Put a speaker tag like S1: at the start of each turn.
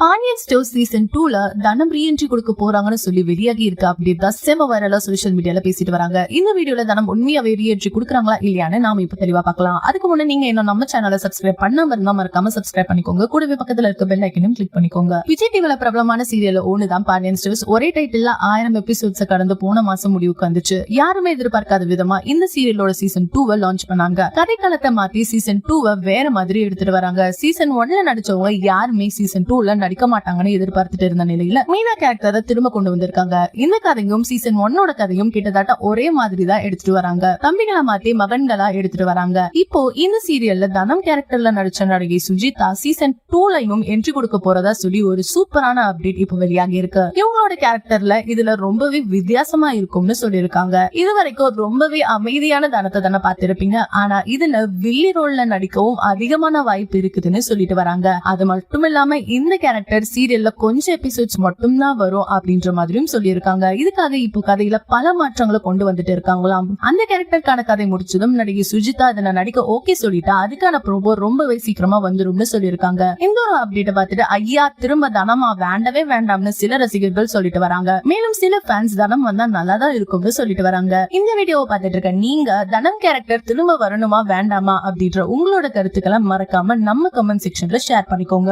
S1: Pandian store season 2ல தனம் reentry கொடுக்க போறாங்கன்னு சொல்லி வெளியாகி இருக்கு. அப்டேட் தான் செம வைரலா சோஷியல் மீடியால பேசிட்டு வராங்க. இந்த வீடியோல தனம் உண்மையாவே ரீஎன்ட்ரி கொடுக்குறாங்களா இல்லையான்னு நாம இப்ப தெளிவா பார்க்கலாம். அதுக்கு முன்னாடி நீங்க இன்னும் நம்ம சேனலை சப்ஸ்கிரைப் பண்ணாம இருந்தா மறக்காம சப்ஸ்கிரைப் பண்ணிக்கோங்க. கூடவே பக்கத்துல இருக்க பெல் ஐக்கனையும் கிளிக் பண்ணிக்கோங்க. விஜய் டிவில பிரபலமான சீரியல் ஒண்ணுதான் பாண்டியன் ஸ்டோர்ஸ். ஒரே டைட்டில்ல 1000 எபிசோட்ஸ் கடந்து போன மாசம் முடிவுக்கு வந்துச்சு. யாருமே எதிர்பார்க்காத விதமா இந்த சீரியலோட சீசன் 2 லான்ச் பண்ணாங்க. கதைக்களத்தை மாத்தி சீசன் 2 வேற மாதிரி எடுத்துட்டு வராங்க. சீசன் 1ல நடிச்சவங்க யாருமே சீசன் 2ல நடிக்க மாட்டாங்கன்னு எதிர்பார்த்துட்டு இருந்த நிலையில மீனா கேரக்டரை திரும்ப கொண்டு வந்திருக்காங்க. இந்த கதையும் சீசன் 1ஓட கதையும் கிட்டத்தட்ட ஒரே மாதிரி தான் எடுத்துட்டு வராங்க. தம்பிகளை மாத்தி மகன்களா எடுத்துட்டு வராங்க. இப்போ இந்த சீரியல்ல தனம் கேரக்டர்ல நடிச்ச நடிகை சுஜிதா சீசன் 2லையும் என்ட்ரி கொடுக்க போறதா சொல்லி ஒரு சூப்பரான அப்டேட் இப்போ வெளியாகி இருக்கு. இவங்களோட கேரக்டர்ல இதுல ரொம்பவே வித்தியாசமா இருக்கும்னு சொல்லியிருக்காங்க. இது வரைக்கும் ரொம்பவே அமைதியான தனத்தை தானே பார்த்திருப்பீங்க. ஆனா இதுல வில்லி ரோல்ல நடிக்கவும் அதிகமான வாய்ப்பு இருக்குதுன்னு சொல்லிட்டு வராங்க. அது மட்டும் இல்லாம இந்த கேரக்டர் சீரியல்ல கொஞ்சம் எபிசோட்ஸ் மட்டும் தான் வரும் அப்படின்ற மாதிரியும் சொல்லியிருக்காங்க. இதுக்காக இப்போ கதையில பல மாற்றங்களை கொண்டு வந்துட்டு இருக்காங்களாம். அந்த கேரக்டருக்கான கதை முடிச்சதும் நடிகை சுஜிதா அதுல நடிக்க ஓகே சொல்லிட்டா அதுக்கான ப்ரோபோ ரொம்பவே சீக்கிரமா வந்துரும்னு சொல்லியிருக்காங்க. இந்த ஒரு அப்டேட் பார்த்துட்டு ஐயா திரும்ப தனமா வேண்டவே வேண்டாம்னு சில ரசிகர்கள் சொல்லிட்டு வராங்க. மேலும் சில ஃபேன்ஸ் தனம் வந்தா நல்லாதான் இருக்கும்னு சொல்லிட்டு வராங்க. இந்த வீடியோவை பார்த்துட்டு இருக்க நீங்க தனம் கேரக்டர் திரும்ப வரணுமா வேண்டாமா அப்படின்ற உங்களோட கருத்துக்களை மறக்காம நம்ம கமெண்ட் செக்ஷன்ல ஷேர் பண்ணிக்கோங்க.